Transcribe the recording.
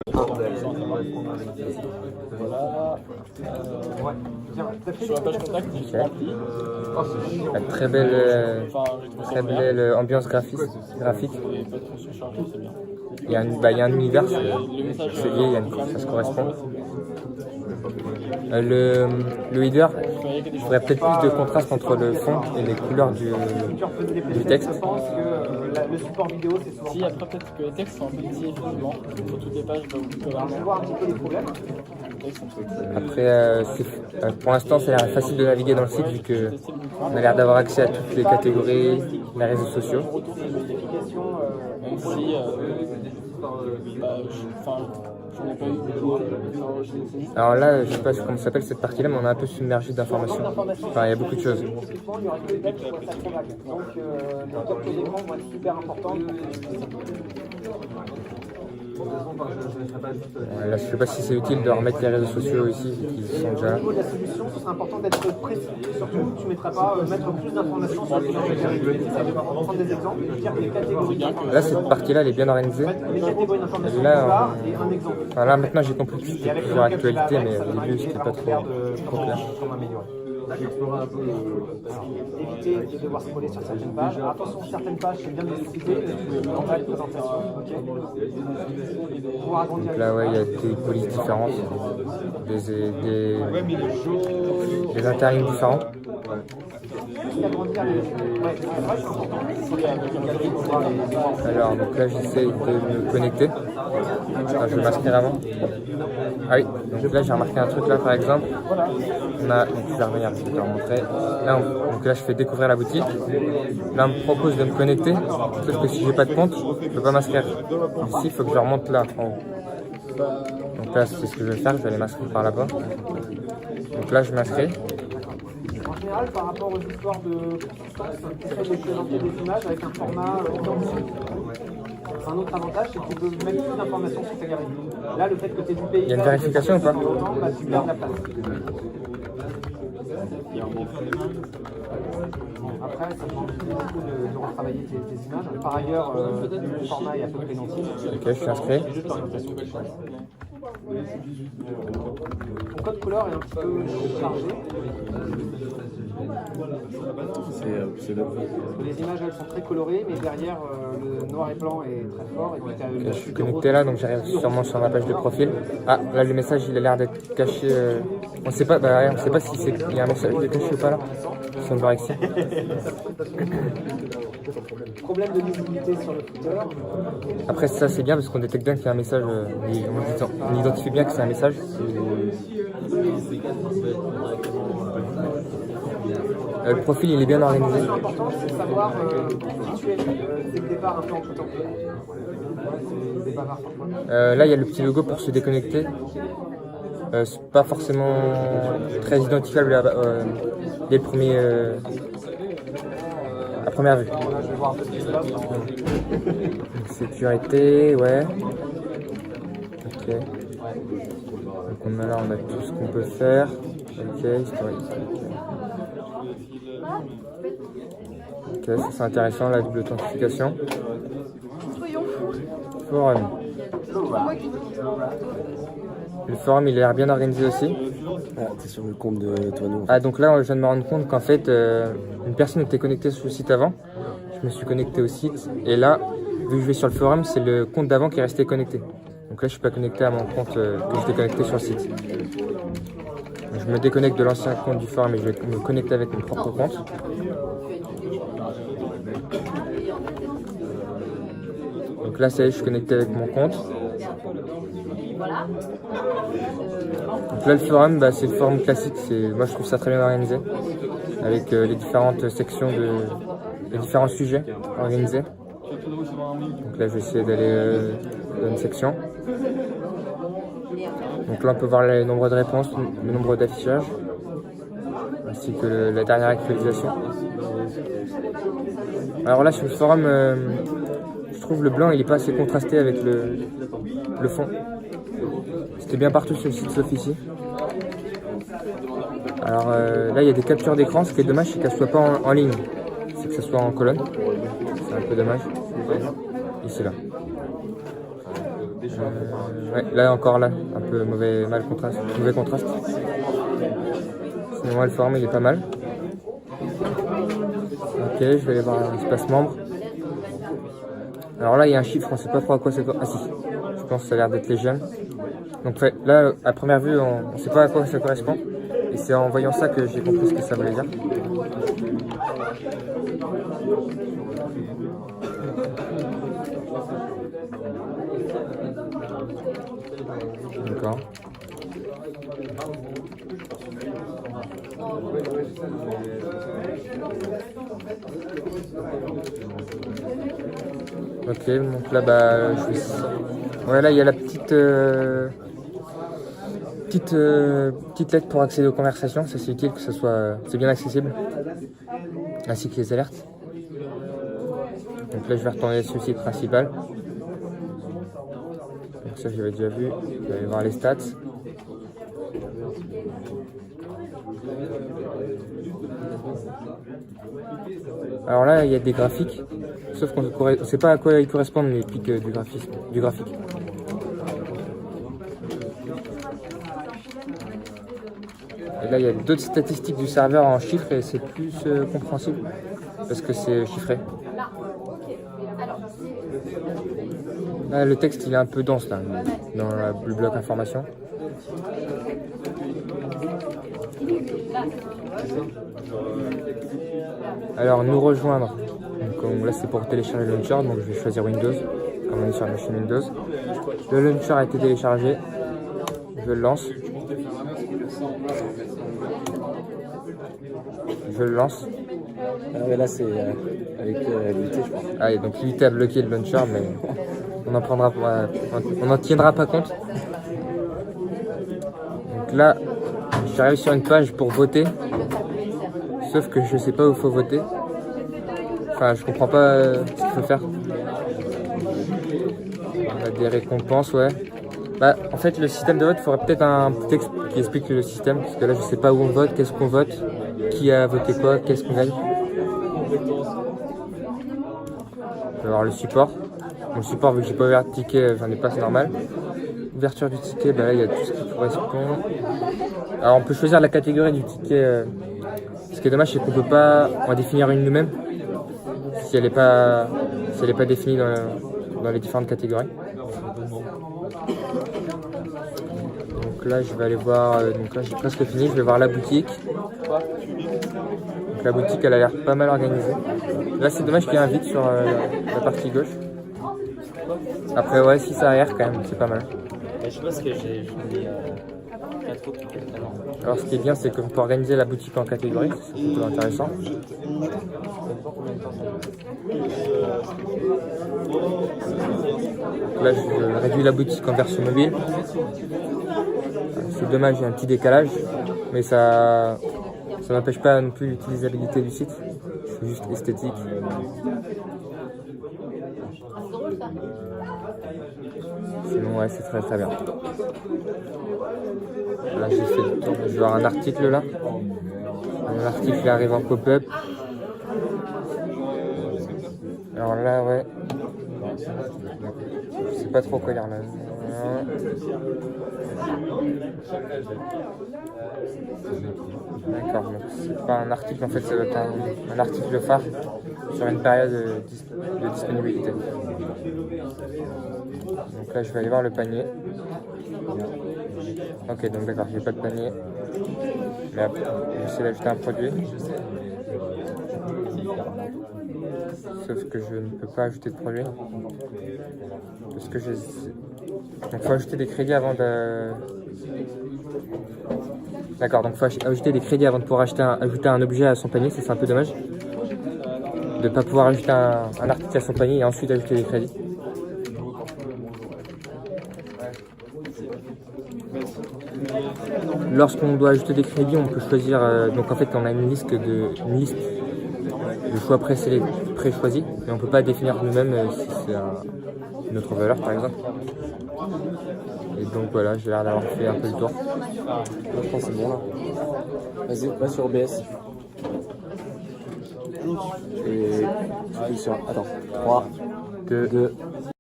Sur la page contact, il Ok. La très belle ambiance graphique. et pas trop surchargé, c'est bien. Il y a un univers, Le message, c'est lié, ça se correspond. Le header, il faudrait peut-être plus de contraste entre le fond et les couleurs du texte. Je pense que le support vidéo, c'est souvent. si après peut-être que les textes sont un peu petits, effectivement, sur toutes les pages, Alors, je vais voir un petit peu les problèmes. Après, pour l'instant, ça a l'air facile de naviguer dans le site vu qu'on a l'air d'avoir accès à toutes les catégories, les réseaux sociaux. Même si, j'en ai pas eu beaucoup. Alors là, je sais pas comment ça s'appelle cette partie-là, mais on est un peu submergé d'informations. Enfin, il y a beaucoup de choses. Il y aura que les dates qui soient ça trop vague. Donc, les captures d'écran vont être super importantes. Là, je sais pas si c'est utile de remettre les réseaux sociaux ici, vu qu'ils sont déjà Au là. niveau de la solution, ce sera important d'être précis. Surtout, tu ne mettras pas mettre plus d'informations sur les catégories. Ça va prendre des exemples, dire que les catégories. Là, cette partie-là, elle est bien organisée. Les catégories d'informations Là, et un exemple. Enfin, là maintenant, j'ai compris que Et c'était avec plusieurs le calcul actualités, avec, mais ça au donnera début, une c'était idée pas claire trop de clair. comment améliorer. Éviter de devoir scroller sur certaines pages. Alors, attention, certaines pages, c'est bien de les expliquer, en bas de présentation. Ok. Pouvoir agrandir Donc là, ouais, il y a des polices différentes, des intérims différents. agrandir les. Ouais, c'est vrai, c'est important. Alors, donc là, j'essaie de me connecter. Ah, je vais m'inscrire avant. Ah oui, donc là, j'ai remarqué un truc là, par exemple. Donc, je vais revenir, je vais te le montrer. Là, donc là, je fais découvrir la boutique. Là, on me propose de me connecter. Sauf que si j'ai pas de compte, je peux pas m'inscrire. Ici, il faut que je remonte là, en haut. Donc là, c'est ce que je vais faire. Je vais aller m'inscrire par là-bas. Donc là, je m'inscris. En général, par rapport aux histoires de consistance, essaye de présenter des images avec un format identique. Un autre avantage, c'est que tu peux mettre plus d'informations sur ta galerie. Là, le fait que tu aies du pays. Il y a une vérification ou pas? Tu perds de la place. Après, ça demande beaucoup de retravailler tes images. Par ailleurs, le format est à peu près identique. Ok, je suis inscrit. C'est juste l'orientation qui change. Ton code couleur est un petit peu chargé. Les images elles sont très colorées, mais derrière le noir et blanc est très fort. Et puis Je suis connecté là, donc j'arrive sûrement sur ma page de profil. Ah, là le message il a l'air d'être caché. On sait pas, on sait pas si il y a un message qui est caché ou pas là. Si on le voit ici. problème de lisibilité sur le footer. Après ça c'est bien parce qu'on détecte bien qu'il y a un message. On identifie bien que c'est un message. Le profil il est bien organisé. Ce qui est important, c'est de savoir situer dès le départ un peu en tout temps. Là il y a le petit logo pour se déconnecter. C'est pas forcément très identifiable dès le premier, à première vue. Sécurité, ouais. Ok. Donc là on a tout ce qu'on peut faire. Ok, historique. Ok, ça c'est intéressant, la double authentification. Forum. Le forum il a l'air bien organisé aussi. Ah, t'es sur le compte de Toano. Ah donc là je viens de me rendre compte qu'en fait une personne était connectée sur le site avant. Je me suis connecté au site et là vu que je vais sur le forum c'est le compte d'avant qui est resté connecté. Donc là je suis pas connecté à mon compte que j'étais connecté sur le site. Donc, je me déconnecte de l'ancien compte du forum et je vais me connecter avec mon propre compte. Donc là ça y est je suis connecté avec mon compte. Donc là le forum c'est le forum classique, moi je trouve ça très bien organisé avec les différentes sections les différents sujets organisés. Donc là je vais essayer d'aller dans une section. Donc là on peut voir le nombre de réponses, le nombre d'affichages ainsi que la dernière actualisation. Alors là sur le forum je trouve le blanc il est pas assez contrasté avec le fond. C'était bien partout sur le site sauf ici. Alors là il y a des captures d'écran, ce qui est dommage c'est qu'elles ne soient pas en ligne, c'est que ça soit en colonne. C'est un peu dommage. Ici là. Ouais, là encore là, un peu mauvais contraste. Sinon le forum il est pas mal. Ok, je vais aller voir l'espace membre. Alors là il y a un chiffre, on sait pas trop à quoi ça correspond. Ah si, je pense que ça a l'air d'être les gemmes. Donc là à première vue on sait pas à quoi ça correspond. Et c'est en voyant ça que j'ai compris ce que ça voulait dire. D'accord. Ok, donc là ouais, là il y a la petite lettre pour accéder aux conversations, ça c'est utile que c'est bien accessible, ainsi que les alertes. Donc là je vais retourner sur le site principal. Donc ça j'avais déjà vu, je vais aller voir les stats. Alors là il y a des graphiques, sauf qu'on ne sait pas à quoi ils correspondent les pics du graphique. Et là il y a d'autres statistiques du serveur en chiffres et c'est plus compréhensible parce que c'est chiffré. Là, le texte il est un peu dense là, dans le bloc information. Alors nous rejoindre, donc là c'est pour télécharger le launcher, donc je vais choisir Windows, comme on est sur la machine Windows. Le launcher a été téléchargé, je le lance. Je le lance. Ah mais là c'est avec l'UT je crois. Ah, et donc l'UT a bloqué le launcher, mais on n'en tiendra pas compte. Donc là, j'arrive sur une page pour voter, sauf que je sais pas où il faut voter. Enfin, je comprends pas ce qu'il faut faire. On a des récompenses, ouais. Bah, en fait, le système de vote, il faudrait peut-être un texte qui explique le système, parce que là, je sais pas où on vote, qu'est-ce qu'on vote, qui a voté quoi, qu'est-ce qu'on gagne. Je vais voir le support. Bon, le support, vu que j'ai pas ouvert de ticket, j'en ai pas, c'est normal. Ouverture du ticket, bah là, il y a tout ce qui correspond. Alors, on peut choisir la catégorie du ticket. Ce qui est dommage, c'est qu'on peut pas en définir une nous-mêmes si elle n'est pas définie dans les différentes catégories. Donc là je vais aller voir, donc là j'ai presque fini, je vais voir la boutique. Donc la boutique elle a l'air pas mal organisée. Là c'est dommage qu'il y ait un vide sur la partie gauche. Après ouais, si ça aère quand même, c'est pas mal. Je sais pas ce que j'ai mis alors ce qui est bien c'est qu'on peut organiser la boutique en catégories, c'est plutôt intéressant. Là je réduis la boutique en version mobile. C'est dommage, il y a un petit décalage, mais ça n'empêche pas non plus l'utilisabilité du site, c'est juste esthétique. Sinon ouais, c'est très bien. Là j'ai fait le tour, je vais voir un article là. L'article arrive en pop-up. Alors là ouais, je sais pas trop quoi lire là. D'accord, donc c'est pas un article en fait, c'est un article phare sur une période de disponibilité. Donc là je vais aller voir le panier. Ok, donc d'accord, j'ai pas de panier. Mais après, j'essaie d'ajouter un produit. Sauf que je ne peux pas ajouter de produit. Parce que j'ai... Donc il faut ajouter des crédits avant de... D'accord, donc il faut ajouter des crédits avant de pouvoir ajouter un objet à son panier, c'est un peu dommage. De ne pas pouvoir ajouter un article à son panier et ensuite ajouter des crédits. Lorsqu'on doit ajouter des crédits, on peut choisir, donc en fait on a une liste de choix pré-choisis, mais on ne peut pas définir nous-mêmes si c'est une autre valeur par exemple. Et donc voilà, j'ai l'air d'avoir fait un peu le tour. Là, je pense que c'est bon là. Vas-y, va sur OBS. Et tu cliques sur... Attends, 3, 2,